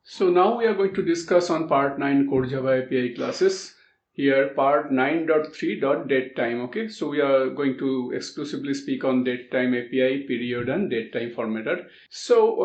So now we are going to discuss on part 9 Core Java API classes. Here part 9.3.datetime. Okay, so we are going to exclusively speak on datetime API, period, and DateTimeFormatter. So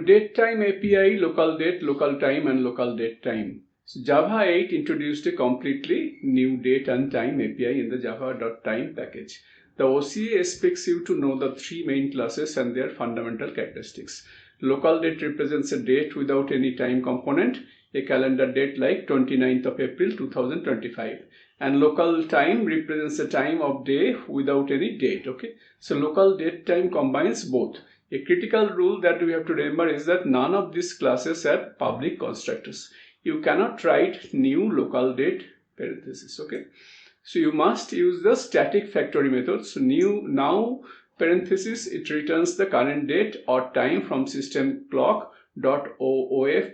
datetime API, local date, local time, and local date time. So Java 8 introduced a completely new date and time API in the java.time package. The OCA expects you to know the three main classes and their fundamental characteristics. Local date represents a date without any time component, a calendar date like 29th of April 2025. And local time represents a time of day without any date. Okay, so local date time combines both. A critical rule that we have to remember is that none of these classes have public constructors. You cannot write new local date parenthesis. Okay, so you must use the static factory method. So now parenthesis, it returns the current date or time from system clock.of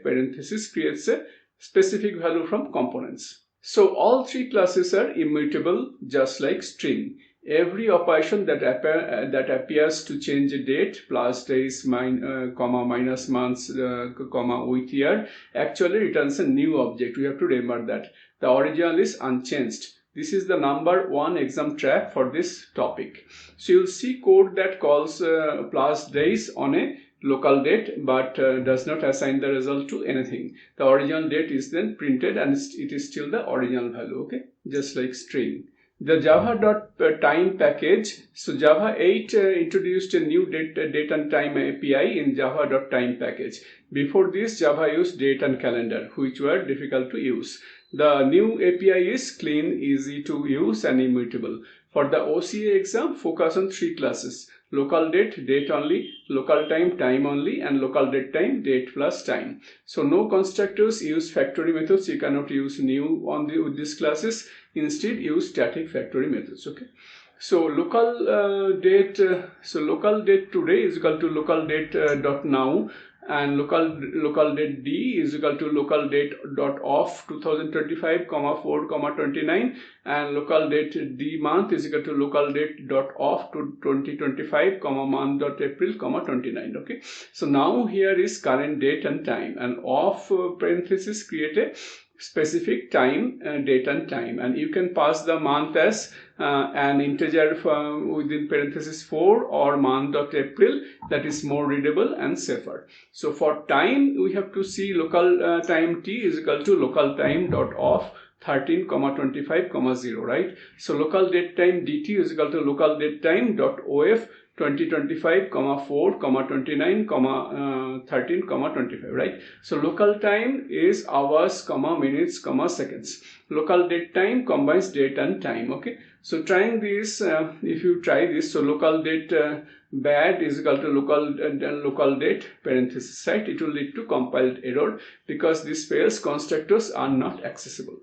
parenthesis creates a specific value from components. So all three classes are immutable, just like string. Every operation that appears to change a date, plus days, minus months, with year, actually returns a new object. We have to remember that the original is unchanged. This is the number one exam trap for this topic. So you'll see code that calls +days on a local date but does not assign the result to anything. The original date is then printed and it is still the original value, okay, just like string. The java.time package. So Java 8 introduced a new date and time API in java.time package. Before this, Java used date and calendar, which were difficult to use. The new API is clean, easy to use, and immutable. For the OCA exam, focus on three classes: local date, date only; local time, time only; and local date time, date plus time. So no constructors, use factory methods. You cannot use new with these classes. Instead, use static factory methods. Okay. So local date. So local date today is equal to LocalDate.now. And local date D is equal to LocalDate.of 2025, 4, 29, and local date D month is equal to LocalDate.of to 2025, month.april, 29. Okay, so now here is current date and time, and off parenthesis create a specific time, date and time, and you can pass the month as an integer within parenthesis 4 or month.april. That is more readable and safer. So for time, we have to see local time T is equal to LocalTime.of 13, 25, 0, right? So local date time dt is equal to LocalDateTime.of 2025, 4, 29, 13, 25, right? So local time is hours, minutes, seconds. Local date time combines date and time. Okay, so trying this, if you try this, so local date bad is equal to local date parenthesis, right? It will lead to compiled error because this fails constructors are not accessible.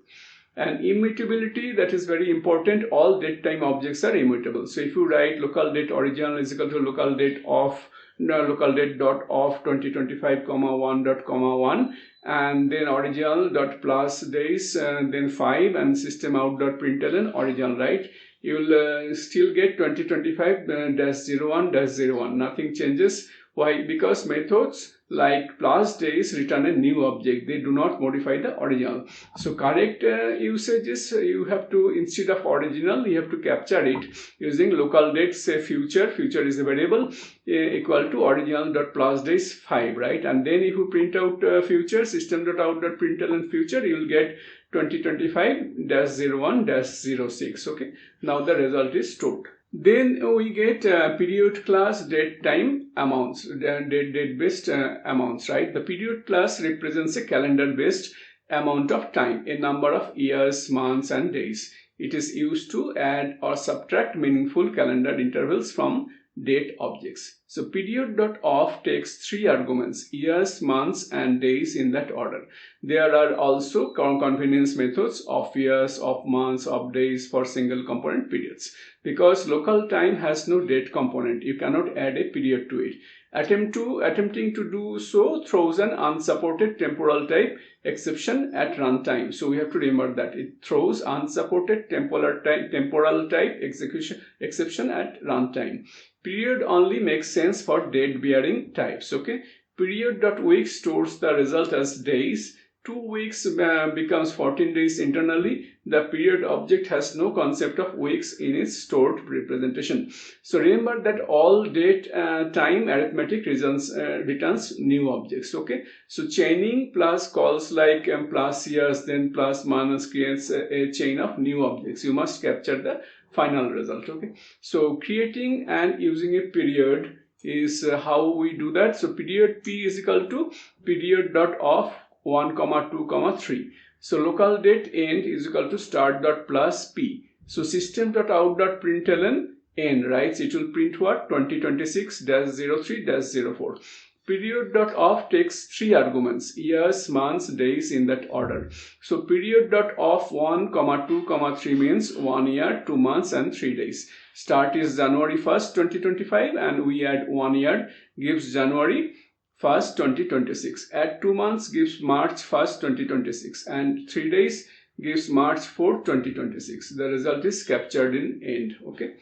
And immutability, that is very important. All date time objects are immutable. So if you write local date original is equal to LocalDate.of 2025, 1, and then original.plusDays, then 5, and system out.println original, right? You will still get 2025-01-01. Nothing changes. Why? Because methods like plusDays return a new object. They do not modify the original. So correct usage is you have to, instead of original, you have to capture it using local date, say future. Future is a variable equal to original.plusDays 5, right? And then if you print out future, system.out.println future, you will get 2025-01-06. Okay. Now the result is stored. Then we get period class date time amounts, date based amounts, right? The period class represents a calendar based amount of time, a number of years, months, and days. It is used to add or subtract meaningful calendar intervals from date objects. So period.of takes three arguments: years, months, and days in that order. There are also convenience methods of years, of months, of days for single component periods. Because local time has no date component, you cannot add a period to it. Attempting to do so throws an unsupported temporal type exception at runtime. So we have to remember that it throws unsupported temporal type exception at runtime. Period only makes sense for date bearing types. Okay, Period.week stores the result as days. 2 weeks becomes 14 days internally. The period object has no concept of weeks in its stored representation. So remember that all date time arithmetic returns new objects. Okay, so chaining plus calls like plusYears then plusMonths creates a chain of new objects. You must capture the final result. Okay, so creating and using a period is how we do that. So period p is equal to period.of 1, 2, 3. So local date end is equal to start dot plus p. So system.out.println end, right? So it will print what? 2026-03-04. Period.of takes 3 arguments: years, months, days in that order. So period.of 1, 2, 3 means 1 year, 2 months and 3 days. Start is January 1st, 2025 and we add 1 year gives January 1st, 2026. Add 2 months gives March 1st, 2026 and 3 days gives March 4th, 2026. The result is captured in end. Okay.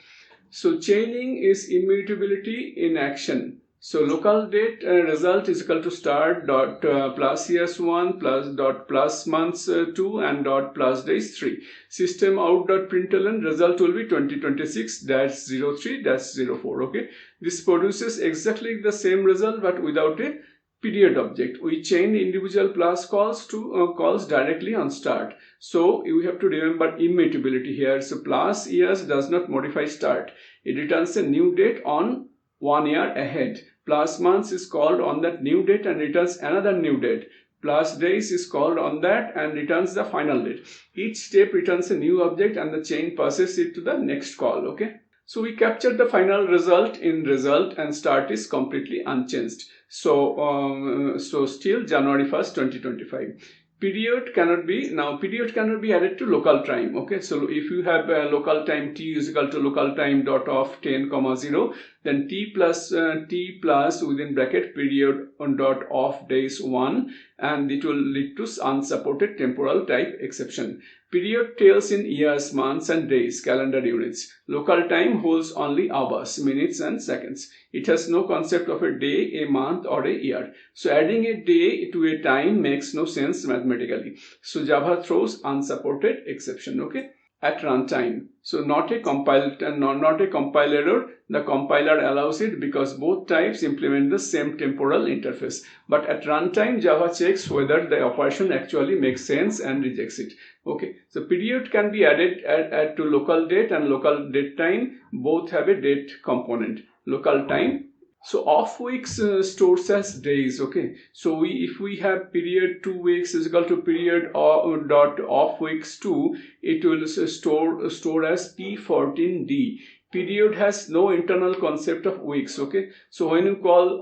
So chaining is immutability in action. So local date result is equal to start dot plusYears 1 plus dot plusMonths 2 and dot plusDays 3. System out dot println result will be 2026-03-04. Okay, this produces exactly the same result but without a period object. We chain individual plus calls to calls directly on start. So you have to remember immutability here. So plusYears does not modify start. It returns a new date on 1 year ahead. plusMonths is called on that new date and returns another new date. plusDays is called on that and returns the final date. Each step returns a new object and the chain passes it to the next call. Okay. So we captured the final result in result and start is completely unchanged. So still January 1st, 2025. Period cannot be added to local time. Okay, so if you have local time t is equal to LocalTime.of 10, 0, then t plus within bracket period on dot of days 1 and it will lead to unsupported temporal type exception. Period tells in years, months and days, calendar units. Local time holds only hours, minutes and seconds. It has no concept of a day, a month or a year. So adding a day to a time makes no sense mathematically. So Java throws unsupported exception. Okay. At runtime. So not a compile error. The compiler allows it because both types implement the same temporal interface. But at runtime, Java checks whether the operation actually makes sense and rejects it. Okay. So period can be added to local date and local date time. Both have a date component. Local time. So off weeks stores as days. Okay, so if we have period 2 weeks is equal to period dot off weeks 2, it will store as p14d. Period has no internal concept of weeks. Okay, so when you call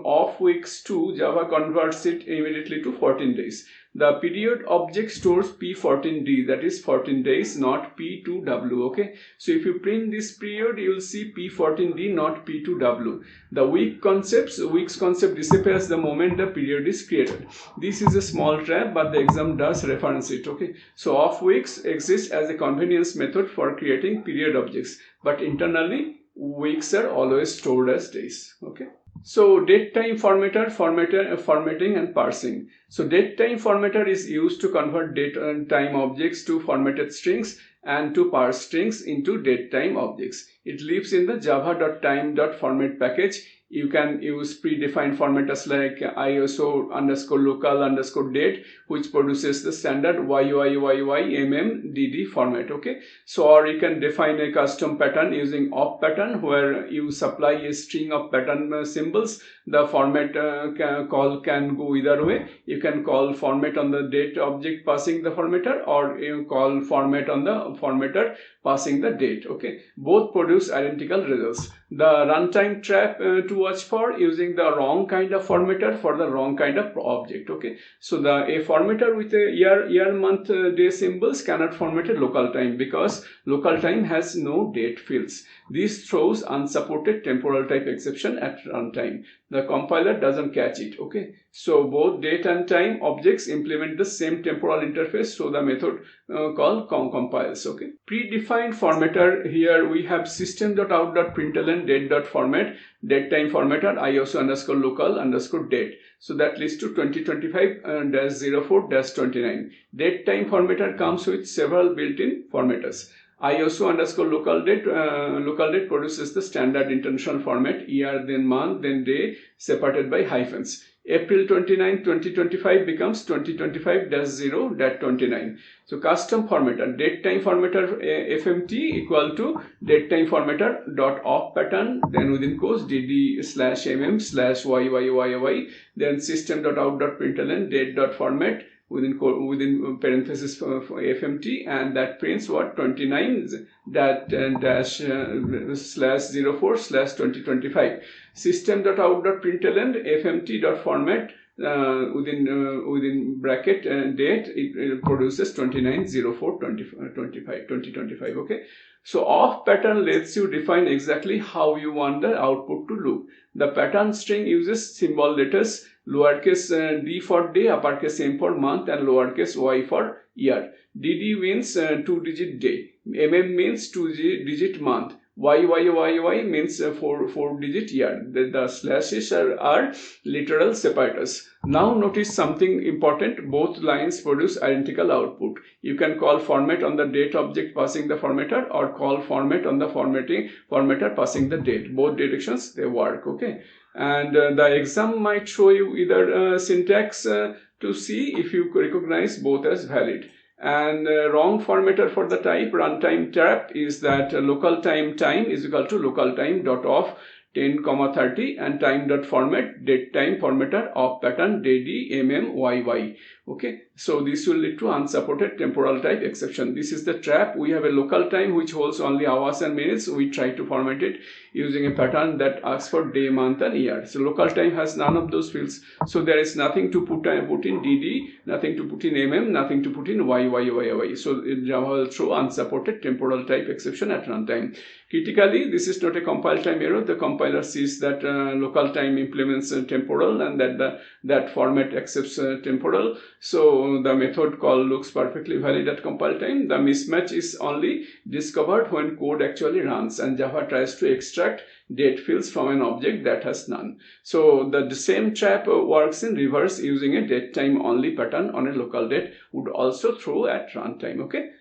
off weeks 2, Java converts it immediately to 14 days. The period object stores p14d, that is 14 days, not p2w. Okay, so if you print this period, you will see p14d, not p2w. The weeks concept disappears the moment the period is created. This is a small trap, but the exam does reference it. Okay, so off weeks exists as a convenience method for creating period objects, but internally weeks are always stored as days. Okay. So DateTimeFormatter, formatting and parsing. So DateTimeFormatter is used to convert date and time objects to formatted strings and to parse strings into DateTime objects. It lives in the java.time.format package. You can use predefined formatters like ISO_local_date, which produces the standard YYYYMMDD format. Okay, so or you can define a custom pattern using op pattern, where you supply a string of pattern symbols. The format call can go either way. You can call format on the date object passing the formatter, or you call format on the formatter passing the date. Okay, both produce identical results. The runtime trap to watch for: using the wrong kind of formatter for the wrong kind of object. Okay, so a formatter with a year, month, day symbols cannot format a local time because local time has no date fields. This throws unsupported temporal type exception at runtime. The compiler doesn't catch it. Okay, So both date and time objects implement the same temporal interface, so the method called compiles. Okay. Predefined formatter, here we have system.out.println date.format, DateTimeFormatter ISO_local_date. So that leads to 2025-04-29. DateTimeFormatter comes with several built-in formatters. ISO_local_date produces the standard international format, year, then month, then day, separated by hyphens. April 29, 2025 becomes 2025-0-29. So custom formatter, DateTimeFormatter FMT equal to DateTimeFormatter.of pattern, then within quotes dd/mm/yyyy, then system.out.println date.format, within parenthesis FMT, and that prints what 29-/04/2025. System.out.println FMT.format within bracket date, it produces 29-04-2025. Okay. So off pattern lets you define exactly how you want the output to look. The pattern string uses symbol letters, lowercase d for day, uppercase m for month, and lowercase y for year. DD means 2-digit day, mm means 2-digit month, YYYY means 4-digit year. The slashes are literal separators. Now notice something important, both lines produce identical output. You can call format on the date object passing the formatter, or call format on the formatter passing the date. Both directions they work. Okay. And the exam might show you either syntax to see if you recognize both as valid. And wrong formatter for the type runtime trap is that LocalTime is equal to LocalTime.of 10,30 and time.format DateTimeFormatter of pattern dd yy. Okay, so this will lead to unsupported temporal type exception. This is the trap. We have a local time which holds only hours and minutes. We try to format it using a pattern that asks for day, month, and year. So local time has none of those fields. So there is nothing to put in dd, nothing to put in mm, nothing to put in yyyy. So Java will throw unsupported temporal type exception at runtime. Critically, this is not a compile time error. The compiler sees that local time implements temporal, and that format accepts temporal. So the method call looks perfectly valid at compile time. The mismatch is only discovered when code actually runs and Java tries to extract date fields from an object that has none. So the same trap works in reverse using a date time only pattern on a local date would also throw at runtime. Okay,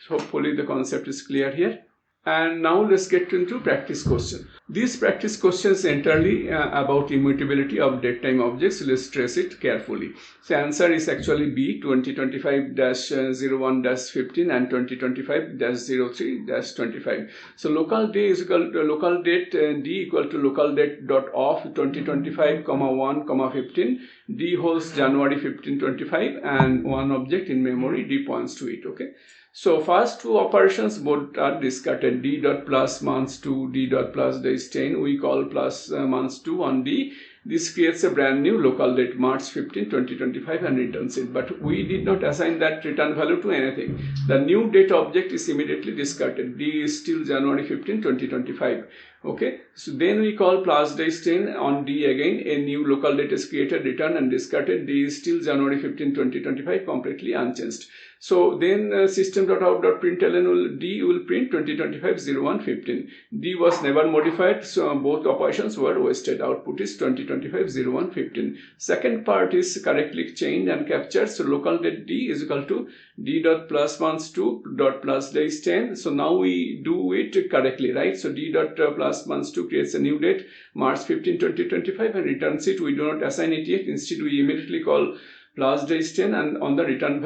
so hopefully the concept is clear here. And now let's get into practice question. These practice questions entirely about immutability of DateTime objects. Let's trace it carefully. So answer is actually B, 2025-01-15 and 2025-03-25. So local day is equal to local date D equal to LocalDate.of 2025, 1, 15. D holds January 15, 25, and one object in memory, D points to it. Okay. So first two operations both are discarded, d.plusMonths2, d.plusDays 10. We call plusMonths2 on D. This creates a brand new local date March 15, 2025 and returns it. But we did not assign that return value to anything. The new date object is immediately discarded. D is still January 15, 2025. Okay, so then we call plusDays 10 on D again. A new local date is created, returned and discarded. D is still January 15, 2025, completely unchanged. So then system.out.println D will print 2025-01-15. D was never modified, so both operations were wasted. Output is 2025-01-15. Second part is correctly changed and captured. So local date D is equal to d.plusMonths2.plusDays 10. So now we do it correctly, right? So d.plusMonths2 creates a new date March 15, 2025 and returns it. We do not assign it yet. Instead, we immediately call plusDays 10 and on the return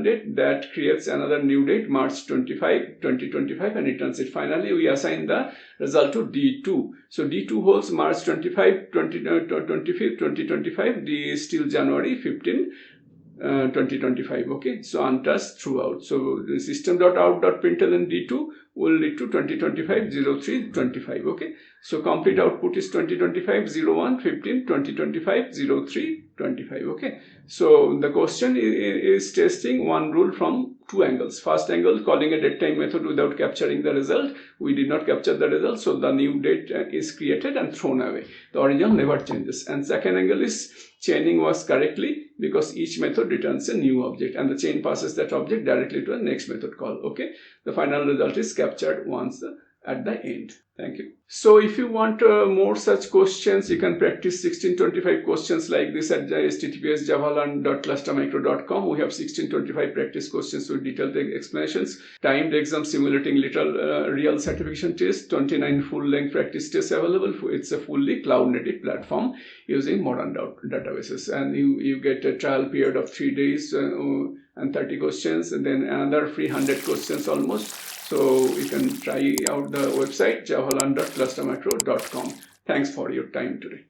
date that creates another new date March 25, 2025 and returns it. Finally, we assign the result to D2. So D2 holds March 25, 2025. D is still January 15, 2025. Okay, so untouched throughout. So the system.out.println D2 will lead to 2025-03-25. Okay, so complete output is 2025-01-15, 2025-03-25. 25. Okay, so the question is testing one rule from two angles. First angle, calling a datetime method without capturing the result. We did not capture the result, so the new date is created and thrown away. The original never changes. And second angle is chaining works correctly because each method returns a new object and the chain passes that object directly to the next method call. Okay, the final result is captured once at the end. Thank you. So if you want more such questions, you can practice 1625 questions like this at https java.learn.clustermicro.com. We have 1625 practice questions with detailed explanations, timed exam simulating real certification test, 29 full-length practice tests available. It's a fully cloud-native platform using modern databases, and you get a trial period of 3 days and 30 questions, and then another free 100 questions almost. So you can try out the website java.learn.clustermicro.com. Thanks for your time today.